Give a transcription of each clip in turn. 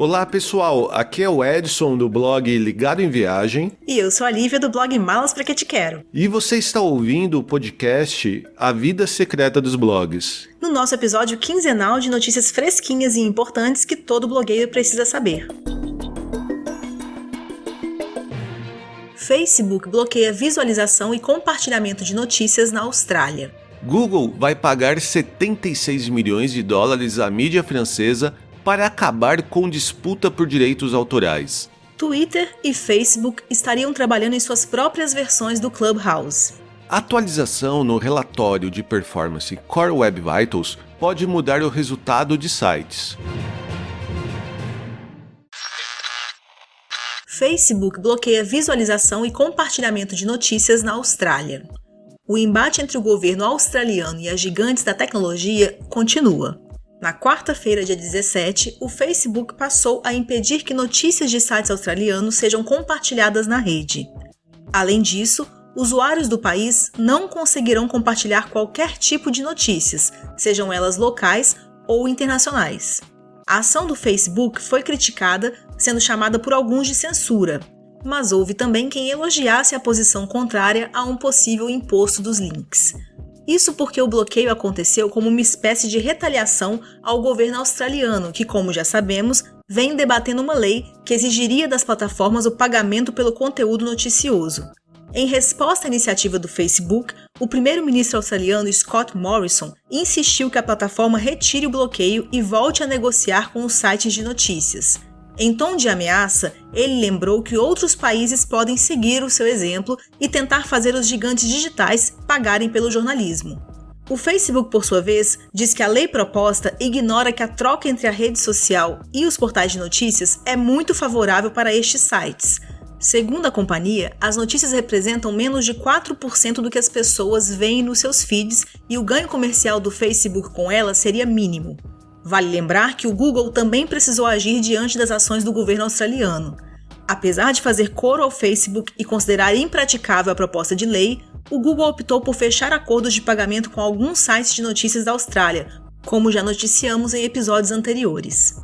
Olá pessoal, aqui é o Edson do blog Ligado em Viagem. E eu sou a Lívia do blog Malas Pra Que Te Quero. E você está ouvindo o podcast A Vida Secreta dos Blogs. No nosso episódio quinzenal de notícias fresquinhas e importantes que todo blogueiro precisa saber. Facebook bloqueia visualização e compartilhamento de notícias na Austrália. Google vai pagar 76 milhões de dólares à mídia francesa para acabar com disputa por direitos autorais. Twitter e Facebook estariam trabalhando em suas próprias versões do Clubhouse. Atualização no relatório de performance Core Web Vitals pode mudar o resultado de sites. Facebook bloqueia visualização e compartilhamento de notícias na Austrália. O embate entre o governo australiano e as gigantes da tecnologia continua. Na quarta-feira, dia 17, o Facebook passou a impedir que notícias de sites australianos sejam compartilhadas na rede. Além disso, usuários do país não conseguirão compartilhar qualquer tipo de notícias, sejam elas locais ou internacionais. A ação do Facebook foi criticada, sendo chamada por alguns de censura, mas houve também quem elogiasse a posição contrária a um possível imposto dos links. Isso porque o bloqueio aconteceu como uma espécie de retaliação ao governo australiano, que, como já sabemos, vem debatendo uma lei que exigiria das plataformas o pagamento pelo conteúdo noticioso. Em resposta à iniciativa do Facebook, o primeiro-ministro australiano Scott Morrison insistiu que a plataforma retire o bloqueio e volte a negociar com os sites de notícias. Em tom de ameaça, ele lembrou que outros países podem seguir o seu exemplo e tentar fazer os gigantes digitais pagarem pelo jornalismo. O Facebook, por sua vez, diz que a lei proposta ignora que a troca entre a rede social e os portais de notícias é muito favorável para estes sites. Segundo a companhia, as notícias representam menos de 4% do que as pessoas veem nos seus feeds e o ganho comercial do Facebook com elas seria mínimo. Vale lembrar que o Google também precisou agir diante das ações do governo australiano. Apesar de fazer coro ao Facebook e considerar impraticável a proposta de lei, o Google optou por fechar acordos de pagamento com alguns sites de notícias da Austrália, como já noticiamos em episódios anteriores.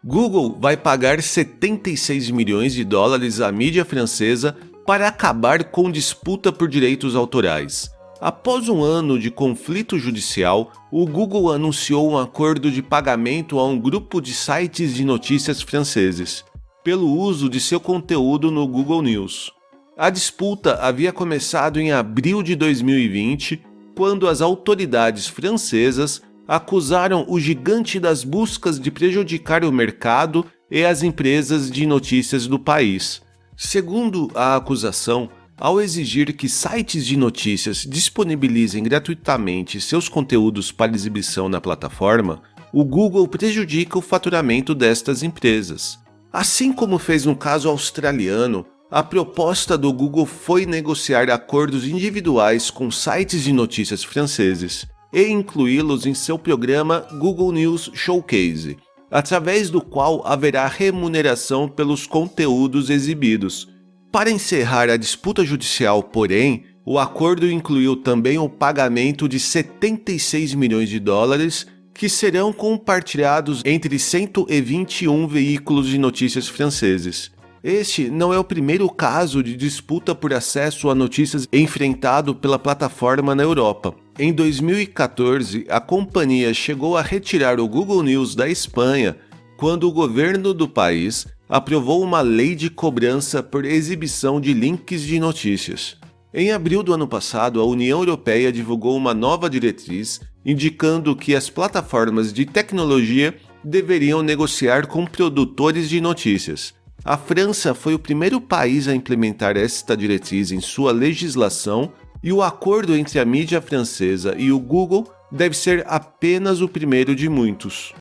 Google vai pagar 76 milhões de dólares à mídia francesa para acabar com disputa por direitos autorais. Após um ano de conflito judicial, o Google anunciou um acordo de pagamento a um grupo de sites de notícias franceses, pelo uso de seu conteúdo no Google News. A disputa havia começado em abril de 2020, quando as autoridades francesas acusaram o gigante das buscas de prejudicar o mercado e as empresas de notícias do país. Segundo a acusação, ao exigir que sites de notícias disponibilizem gratuitamente seus conteúdos para exibição na plataforma, o Google prejudica o faturamento destas empresas. Assim como fez no caso australiano, a proposta do Google foi negociar acordos individuais com sites de notícias franceses e incluí-los em seu programa Google News Showcase, através do qual haverá remuneração pelos conteúdos exibidos. Para encerrar a disputa judicial, porém, o acordo incluiu também o pagamento de 76 milhões de dólares que serão compartilhados entre 121 veículos de notícias franceses. Este não é o primeiro caso de disputa por acesso a notícias enfrentado pela plataforma na Europa. Em 2014, a companhia chegou a retirar o Google News da Espanha quando o governo do país aprovou uma lei de cobrança por exibição de links de notícias. Em abril do ano passado, a União Europeia divulgou uma nova diretriz indicando que as plataformas de tecnologia deveriam negociar com produtores de notícias. A França foi o primeiro país a implementar esta diretriz em sua legislação e o acordo entre a mídia francesa e o Google deve ser apenas o primeiro de muitos.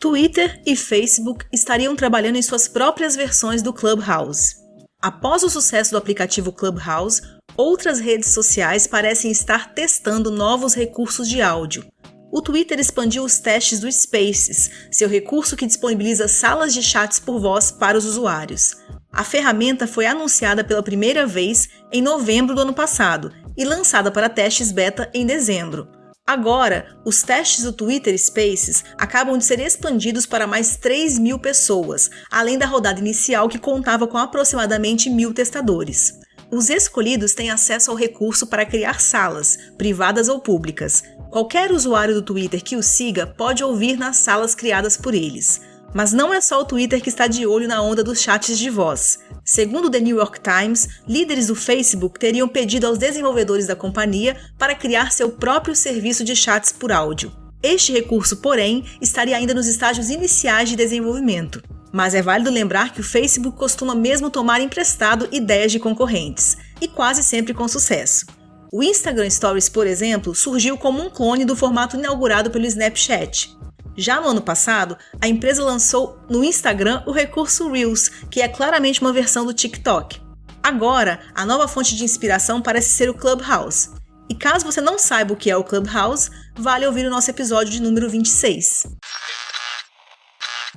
Twitter e Facebook estariam trabalhando em suas próprias versões do Clubhouse. Após o sucesso do aplicativo Clubhouse, outras redes sociais parecem estar testando novos recursos de áudio. O Twitter expandiu os testes do Spaces, seu recurso que disponibiliza salas de chats por voz para os usuários. A ferramenta foi anunciada pela primeira vez em novembro do ano passado e lançada para testes beta em dezembro. Agora, os testes do Twitter Spaces acabam de ser expandidos para mais 3.000 pessoas, além da rodada inicial que contava com aproximadamente 1.000 testadores. Os escolhidos têm acesso ao recurso para criar salas, privadas ou públicas. Qualquer usuário do Twitter que o siga pode ouvir nas salas criadas por eles. Mas não é só o Twitter que está de olho na onda dos chats de voz. Segundo o The New York Times, líderes do Facebook teriam pedido aos desenvolvedores da companhia para criar seu próprio serviço de chats por áudio. Este recurso, porém, estaria ainda nos estágios iniciais de desenvolvimento. Mas é válido lembrar que o Facebook costuma mesmo tomar emprestado ideias de concorrentes, e quase sempre com sucesso. O Instagram Stories, por exemplo, surgiu como um clone do formato inaugurado pelo Snapchat. Já no ano passado, a empresa lançou no Instagram o recurso Reels, que é claramente uma versão do TikTok. Agora, a nova fonte de inspiração parece ser o Clubhouse. E caso você não saiba o que é o Clubhouse, vale ouvir o nosso episódio de número 26.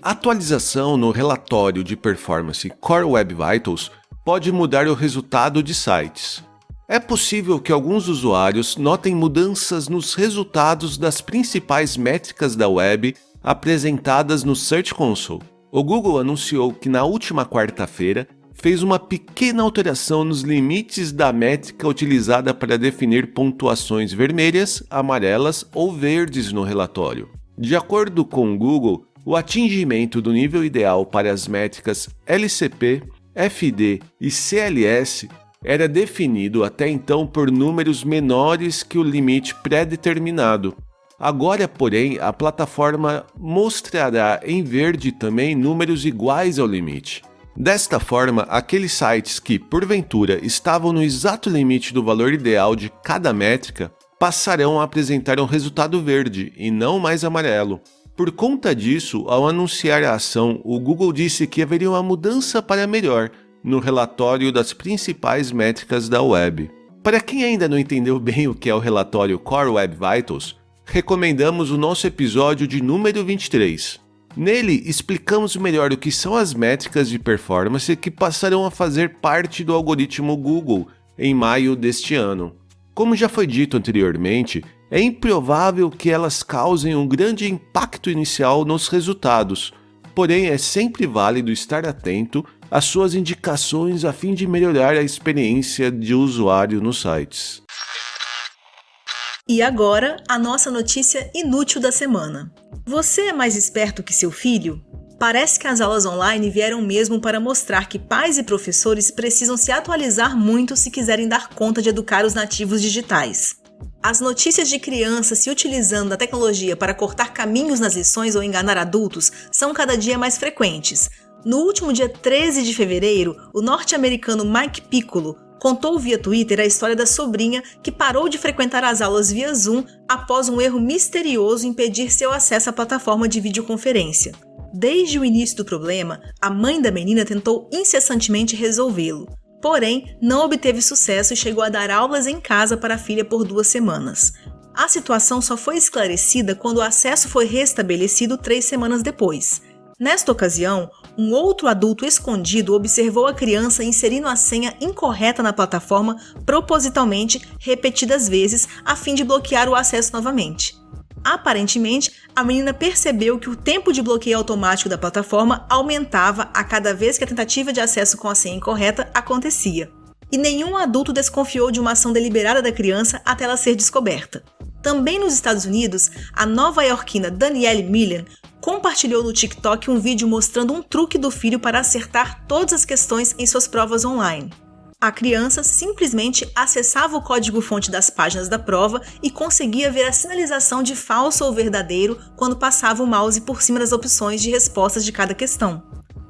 Atualização no relatório de performance Core Web Vitals pode mudar o resultado de sites. É possível que alguns usuários notem mudanças nos resultados das principais métricas da web apresentadas no Search Console. O Google anunciou que na última quarta-feira fez uma pequena alteração nos limites da métrica utilizada para definir pontuações vermelhas, amarelas ou verdes no relatório. De acordo com o Google, o atingimento do nível ideal para as métricas LCP, FD e CLS era definido até então por números menores que o limite pré-determinado. Agora, porém, a plataforma mostrará em verde também números iguais ao limite. Desta forma, aqueles sites que, porventura, estavam no exato limite do valor ideal de cada métrica, passarão a apresentar um resultado verde e não mais amarelo. Por conta disso, ao anunciar a ação, o Google disse que haveria uma mudança para melhor no relatório das principais métricas da web. Para quem ainda não entendeu bem o que é o relatório Core Web Vitals, recomendamos o nosso episódio de número 23. Nele, explicamos melhor o que são as métricas de performance que passarão a fazer parte do algoritmo Google em maio deste ano. Como já foi dito anteriormente, é improvável que elas causem um grande impacto inicial nos resultados, porém é sempre válido estar atento às suas indicações a fim de melhorar a experiência de usuário nos sites. E agora, a nossa notícia inútil da semana. Você é mais esperto que seu filho? Parece que as aulas online vieram mesmo para mostrar que pais e professores precisam se atualizar muito se quiserem dar conta de educar os nativos digitais. As notícias de crianças se utilizando da tecnologia para cortar caminhos nas lições ou enganar adultos são cada dia mais frequentes. No último dia 13 de fevereiro, o norte-americano Mike Piccolo contou via Twitter a história da sobrinha que parou de frequentar as aulas via Zoom após um erro misterioso impedir seu acesso à plataforma de videoconferência. Desde o início do problema, a mãe da menina tentou incessantemente resolvê-lo. Porém, não obteve sucesso e chegou a dar aulas em casa para a filha por 2 semanas. A situação só foi esclarecida quando o acesso foi restabelecido 3 semanas depois. Nesta ocasião, um outro adulto escondido observou a criança inserindo a senha incorreta na plataforma propositalmente repetidas vezes a fim de bloquear o acesso novamente. Aparentemente, a menina percebeu que o tempo de bloqueio automático da plataforma aumentava a cada vez que a tentativa de acesso com a senha incorreta acontecia. E nenhum adulto desconfiou de uma ação deliberada da criança até ela ser descoberta. Também nos Estados Unidos, a nova-iorquina Danielle Millian compartilhou no TikTok um vídeo mostrando um truque do filho para acertar todas as questões em suas provas online. A criança simplesmente acessava o código-fonte das páginas da prova e conseguia ver a sinalização de falso ou verdadeiro quando passava o mouse por cima das opções de respostas de cada questão.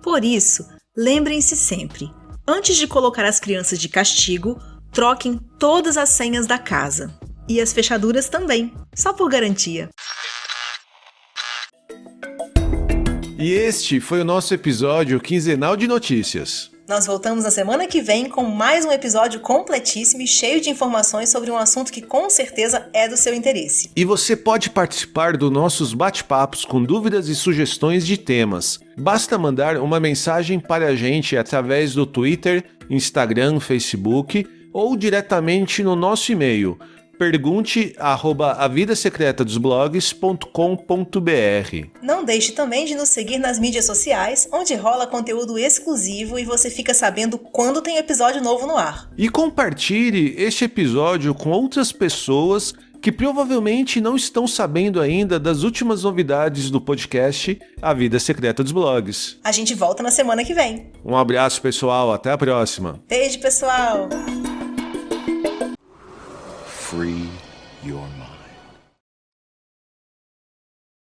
Por isso, lembrem-se sempre, antes de colocar as crianças de castigo, troquem todas as senhas da casa. E as fechaduras também, só por garantia. E este foi o nosso episódio quinzenal de notícias. Nós voltamos na semana que vem com mais um episódio completíssimo e cheio de informações sobre um assunto que com certeza é do seu interesse. E você pode participar dos nossos bate-papos com dúvidas e sugestões de temas. Basta mandar uma mensagem para a gente através do Twitter, Instagram, Facebook ou diretamente no nosso e-mail pergunte@avidasecretadosblogs.com.br. Não deixe também de nos seguir nas mídias sociais, onde rola conteúdo exclusivo e você fica sabendo quando tem episódio novo no ar. E compartilhe este episódio com outras pessoas que provavelmente não estão sabendo ainda das últimas novidades do podcast A Vida Secreta dos Blogs. A gente volta na semana que vem. Um abraço, pessoal. Até a próxima. Beijo, pessoal! Free your mind.